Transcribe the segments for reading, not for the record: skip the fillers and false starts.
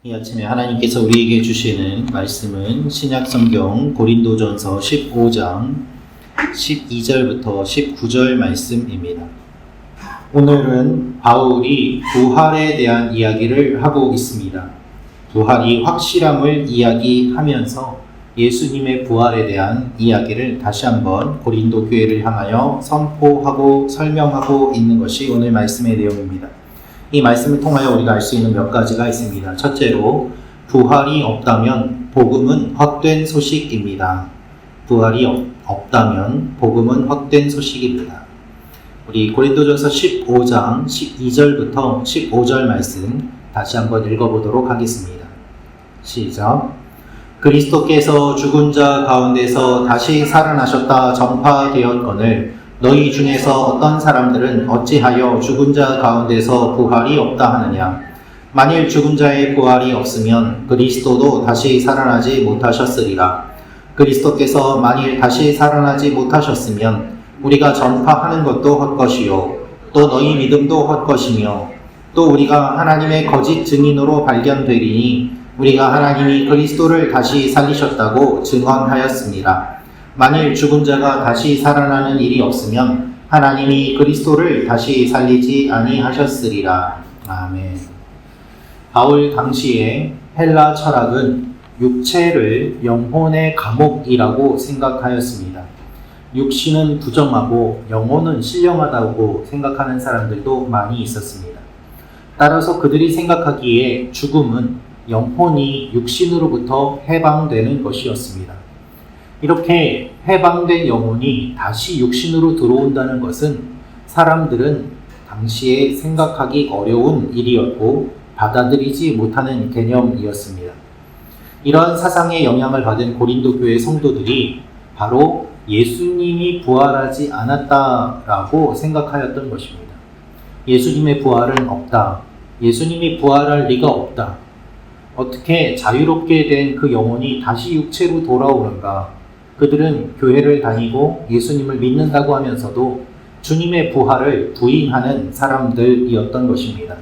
이 아침에 하나님께서 우리에게 주시는 말씀은 신약성경 고린도전서 15장 12절부터 19절 말씀입니다. 오늘은 바울이 부활에 대한 이야기를 하고 있습니다. 부활이 확실함을 이야기하면서 예수님의 부활에 대한 이야기를 다시 한번 고린도 교회를 향하여 선포하고 설명하고 있는 것이 오늘 말씀의 내용입니다. 이 말씀을 통하여 우리가 알 수 있는 몇 가지가 있습니다. 첫째로, 부활이 없다면 복음은 헛된 소식입니다. 부활이 없다면 복음은 헛된 소식입니다. 우리 고린도전서 15장 12절부터 15절 말씀 다시 한번 읽어보도록 하겠습니다. 시작. 그리스도께서 죽은 자 가운데서 다시 살아나셨다 전파되었거늘 너희 중에서 어떤 사람들은 어찌하여 죽은 자 가운데서 부활이 없다 하느냐. 만일 죽은 자의 부활이 없으면 그리스도도 다시 살아나지 못하셨으리라. 그리스도께서 만일 다시 살아나지 못하셨으면 우리가 전파하는 것도 헛것이요 또 너희 믿음도 헛것이며 또 우리가 하나님의 거짓 증인으로 발견되리니 우리가 하나님이 그리스도를 다시 살리셨다고 증언하였습니다. 만일 죽은 자가 다시 살아나는 일이 없으면 하나님이 그리스도를 다시 살리지 아니하셨으리라. 아멘. 바울 당시에 헬라 철학은 육체를 영혼의 감옥이라고 생각하였습니다. 육신은 부정하고 영혼은 신령하다고 생각하는 사람들도 많이 있었습니다. 따라서 그들이 생각하기에 죽음은 영혼이 육신으로부터 해방되는 것이었습니다. 이렇게 해방된 영혼이 다시 육신으로 들어온다는 것은 사람들은 당시에 생각하기 어려운 일이었고 받아들이지 못하는 개념이었습니다. 이러한 사상의 영향을 받은 고린도 교회 성도들이 바로 예수님이 부활하지 않았다라고 생각하였던 것입니다. 예수님의 부활은 없다. 예수님이 부활할 리가 없다. 어떻게 자유롭게 된 그 영혼이 다시 육체로 돌아오는가? 그들은 교회를 다니고 예수님을 믿는다고 하면서도 주님의 부활을 부인하는 사람들이었던 것입니다.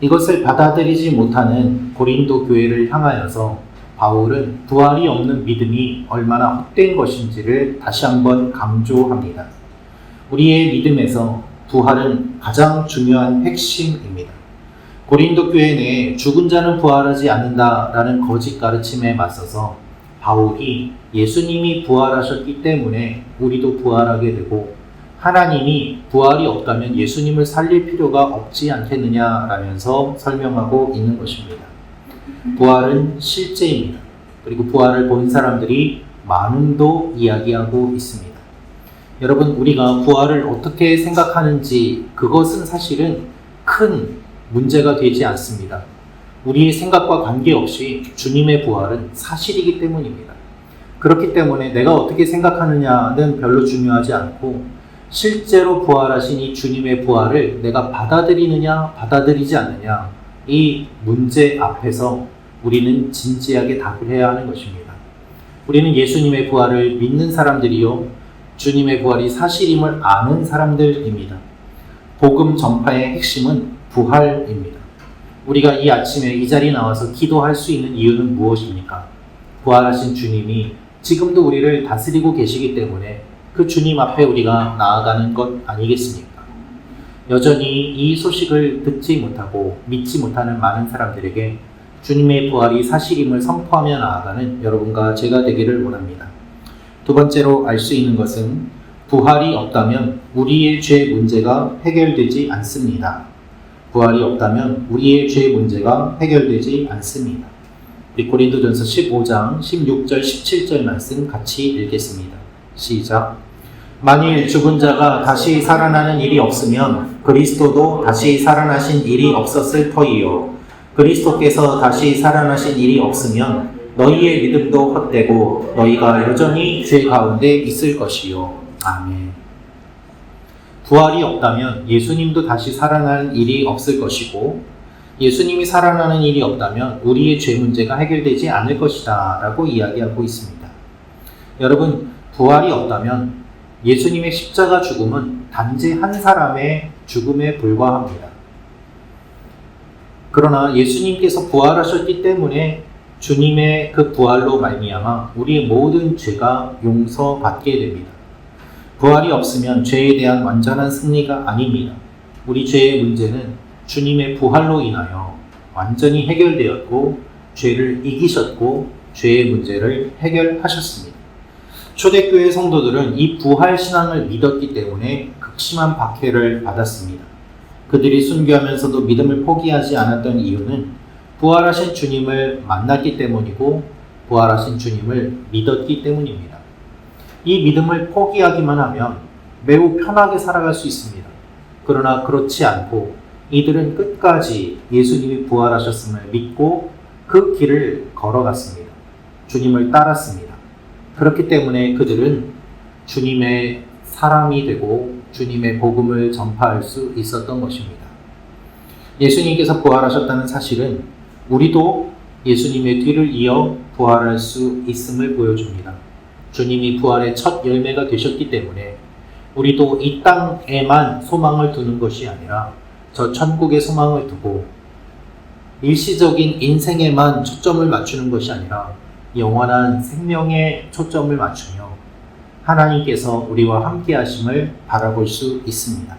이것을 받아들이지 못하는 고린도 교회를 향하여서 바울은 부활이 없는 믿음이 얼마나 헛된 것인지를 다시 한번 강조합니다. 우리의 믿음에서 부활은 가장 중요한 핵심입니다. 고린도 교회 내에 죽은 자는 부활하지 않는다라는 거짓 가르침에 맞서서 바울이 예수님이 부활하셨기 때문에 우리도 부활하게 되고 하나님이 부활이 없다면 예수님을 살릴 필요가 없지 않겠느냐라면서 설명하고 있는 것입니다. 부활은 실제입니다. 그리고 부활을 본 사람들이 많음도 이야기하고 있습니다. 여러분, 우리가 부활을 어떻게 생각하는지 그것은 사실은 큰 문제가 되지 않습니다. 우리의 생각과 관계없이 주님의 부활은 사실이기 때문입니다. 그렇기 때문에 내가 어떻게 생각하느냐는 별로 중요하지 않고 실제로 부활하신 이 주님의 부활을 내가 받아들이느냐 받아들이지 않느냐, 이 문제 앞에서 우리는 진지하게 답을 해야 하는 것입니다. 우리는 예수님의 부활을 믿는 사람들이요 주님의 부활이 사실임을 아는 사람들입니다. 복음 전파의 핵심은 부활입니다. 우리가 이 아침에 이 자리에 나와서 기도할 수 있는 이유는 무엇입니까? 부활하신 주님이 지금도 우리를 다스리고 계시기 때문에 그 주님 앞에 우리가 나아가는 것 아니겠습니까? 여전히 이 소식을 듣지 못하고 믿지 못하는 많은 사람들에게 주님의 부활이 사실임을 선포하며 나아가는 여러분과 제가 되기를 원합니다. 두 번째로 알 수 있는 것은 부활이 없다면 우리의 죄 문제가 해결되지 않습니다. 부활이 없다면 우리의 죄 문제가 해결되지 않습니다. 우리 고린도전서 15장 16절 17절 말씀 같이 읽겠습니다. 시작. 만일 죽은 자가 다시 살아나는 일이 없으면 그리스도도 다시 살아나신 일이 없었을 터이요 그리스도께서 다시 살아나신 일이 없으면 너희의 믿음도 헛되고 너희가 여전히 죄 가운데 있을 것이요. 아멘. 부활이 없다면 예수님도 다시 살아날 일이 없을 것이고 예수님이 살아나는 일이 없다면 우리의 죄 문제가 해결되지 않을 것이다 라고 이야기하고 있습니다. 여러분, 부활이 없다면 예수님의 십자가 죽음은 단지 한 사람의 죽음에 불과합니다. 그러나 예수님께서 부활하셨기 때문에 주님의 그 부활로 말미암아 우리의 모든 죄가 용서받게 됩니다. 부활이 없으면 죄에 대한 완전한 승리가 아닙니다. 우리 죄의 문제는 주님의 부활로 인하여 완전히 해결되었고 죄를 이기셨고 죄의 문제를 해결하셨습니다. 초대교회 성도들은 이 부활 신앙을 믿었기 때문에 극심한 박해를 받았습니다. 그들이 순교하면서도 믿음을 포기하지 않았던 이유는 부활하신 주님을 만났기 때문이고 부활하신 주님을 믿었기 때문입니다. 이 믿음을 포기하기만 하면 매우 편하게 살아갈 수 있습니다. 그러나 그렇지 않고 이들은 끝까지 예수님이 부활하셨음을 믿고 그 길을 걸어갔습니다. 주님을 따랐습니다. 그렇기 때문에 그들은 주님의 사람이 되고 주님의 복음을 전파할 수 있었던 것입니다. 예수님께서 부활하셨다는 사실은 우리도 예수님의 뒤를 이어 부활할 수 있음을 보여줍니다. 주님이 부활의 첫 열매가 되셨기 때문에 우리도 이 땅에만 소망을 두는 것이 아니라 저 천국에 소망을 두고 일시적인 인생에만 초점을 맞추는 것이 아니라 영원한 생명에 초점을 맞추며 하나님께서 우리와 함께 하심을 바라볼 수 있습니다.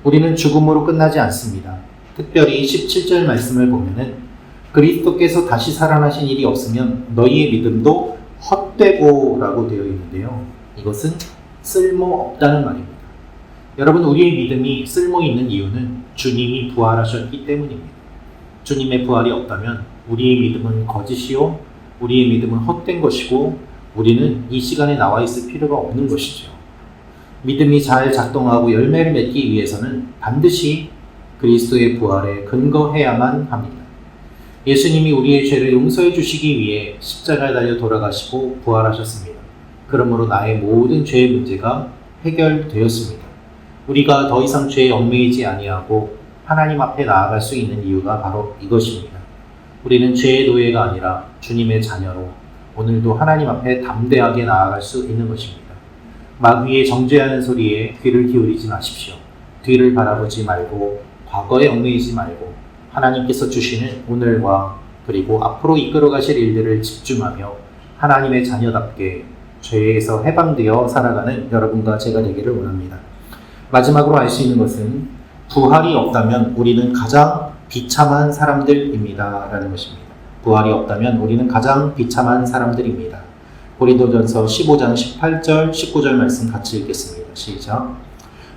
우리는 죽음으로 끝나지 않습니다. 특별히 17절 말씀을 보면은 그리스도께서 다시 살아나신 일이 없으면 너희의 믿음도 헛되고 라고 되어 있는데요. 이것은 쓸모없다는 말입니다. 여러분, 우리의 믿음이 쓸모있는 이유는 주님이 부활하셨기 때문입니다. 주님의 부활이 없다면 우리의 믿음은 거짓이요 우리의 믿음은 헛된 것이고 우리는 이 시간에 나와 있을 필요가 없는 것이죠. 믿음이 잘 작동하고 열매를 맺기 위해서는 반드시 그리스도의 부활에 근거해야만 합니다. 예수님이 우리의 죄를 용서해 주시기 위해 십자가에 달려 돌아가시고 부활하셨습니다. 그러므로 나의 모든 죄의 문제가 해결되었습니다. 우리가 더 이상 죄에 얽매이지 아니하고 하나님 앞에 나아갈 수 있는 이유가 바로 이것입니다. 우리는 죄의 노예가 아니라 주님의 자녀로 오늘도 하나님 앞에 담대하게 나아갈 수 있는 것입니다. 마귀의 정죄하는 소리에 귀를 기울이지 마십시오. 뒤를 바라보지 말고 과거에 얽매이지 말고 하나님께서 주시는 오늘과 그리고 앞으로 이끌어 가실 일들을 집중하며 하나님의 자녀답게 죄에서 해방되어 살아가는 여러분과 제가 되기를 원합니다. 마지막으로 알 수 있는 것은 부활이 없다면 우리는 가장 비참한 사람들입니다 라는 것입니다. 부활이 없다면 우리는 가장 비참한 사람들입니다. 고린도전서 15장 18절 19절 말씀 같이 읽겠습니다. 시작.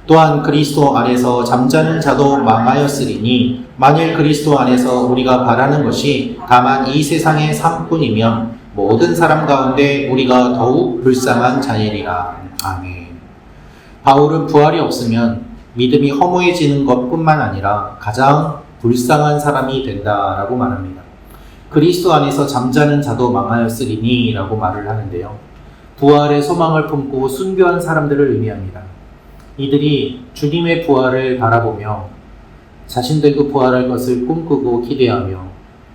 또한 그리스도 안에서 잠자는 자도 망하였으리니 만일 그리스도 안에서 우리가 바라는 것이 다만 이 세상의 삶뿐이면 모든 사람 가운데 우리가 더욱 불쌍한 자이리라. 아멘. 바울은 부활이 없으면 믿음이 허무해지는 것뿐만 아니라 가장 불쌍한 사람이 된다라고 말합니다. 그리스도 안에서 잠자는 자도 망하였으리니 라고 말을 하는데요. 부활의 소망을 품고 순교한 사람들을 의미합니다. 이들이 주님의 부활을 바라보며 자신들도 부활할 것을 꿈꾸고 기대하며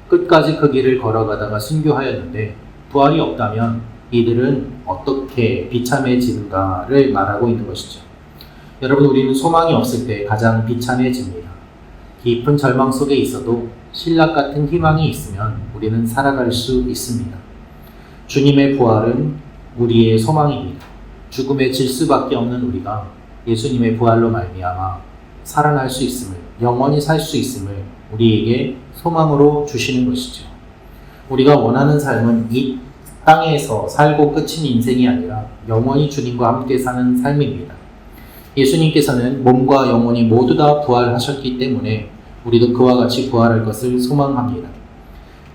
끝까지 그 길을 걸어가다가 순교하였는데 부활이 없다면 이들은 어떻게 비참해지는가를 말하고 있는 것이죠. 여러분, 우리는 소망이 없을 때 가장 비참해집니다. 깊은 절망 속에 있어도 신락 같은 희망이 있으면 우리는 살아갈 수 있습니다. 주님의 부활은 우리의 소망입니다. 죽음에 질 수밖에 없는 우리가 예수님의 부활로 말미암아 살아날 수 있음을, 영원히 살 수 있음을 우리에게 소망으로 주시는 것이죠. 우리가 원하는 삶은 이 땅에서 살고 끝인 인생이 아니라 영원히 주님과 함께 사는 삶입니다. 예수님께서는 몸과 영혼이 모두 다 부활하셨기 때문에 우리도 그와 같이 부활할 것을 소망합니다.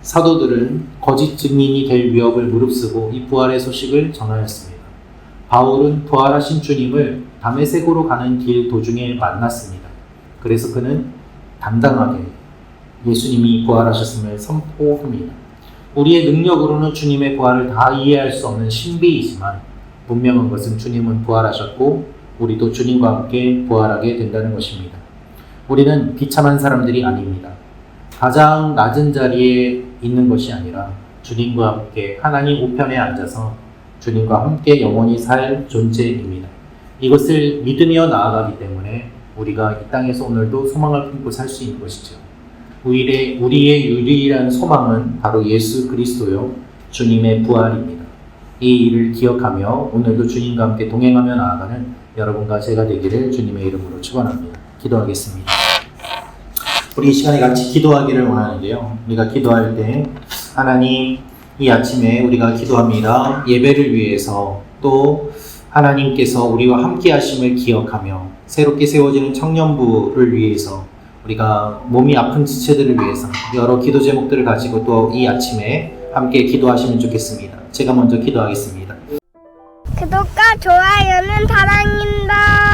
사도들은 거짓 증인이 될 위협을 무릅쓰고 이 부활의 소식을 전하였습니다. 바울은 부활하신 주님을 다메섹으로 가는 길 도중에 만났습니다. 그래서 그는 당당하게 예수님이 부활하셨음을 선포합니다. 우리의 능력으로는 주님의 부활을 다 이해할 수 없는 신비이지만 분명한 것은 주님은 부활하셨고 우리도 주님과 함께 부활하게 된다는 것입니다. 우리는 비참한 사람들이 아닙니다. 가장 낮은 자리에 있는 것이 아니라 주님과 함께 하나님 우편에 앉아서 주님과 함께 영원히 살 존재입니다. 이것을 믿으며 나아가기 때문에 우리가 이 땅에서 오늘도 소망을 품고 살 수 있는 것이죠. 우리의 유일한 소망은 바로 예수 그리스도요, 주님의 부활입니다. 이 일을 기억하며 오늘도 주님과 함께 동행하며 나아가는 여러분과 제가 되기를 주님의 이름으로 축원합니다. 기도하겠습니다. 우리 이 시간에 같이 기도하기를 원하는데요. 우리가 기도할 때 하나님, 이 아침에 우리가 기도합니다. 예배를 위해서, 또 하나님께서 우리와 함께 하심을 기억하며 새롭게 세워지는 청년부를 위해서, 우리가 몸이 아픈 지체들을 위해서 여러 기도 제목들을 가지고 또 이 아침에 함께 기도하시면 좋겠습니다. 제가 먼저 기도하겠습니다. 구독과 좋아요는 사랑입니다.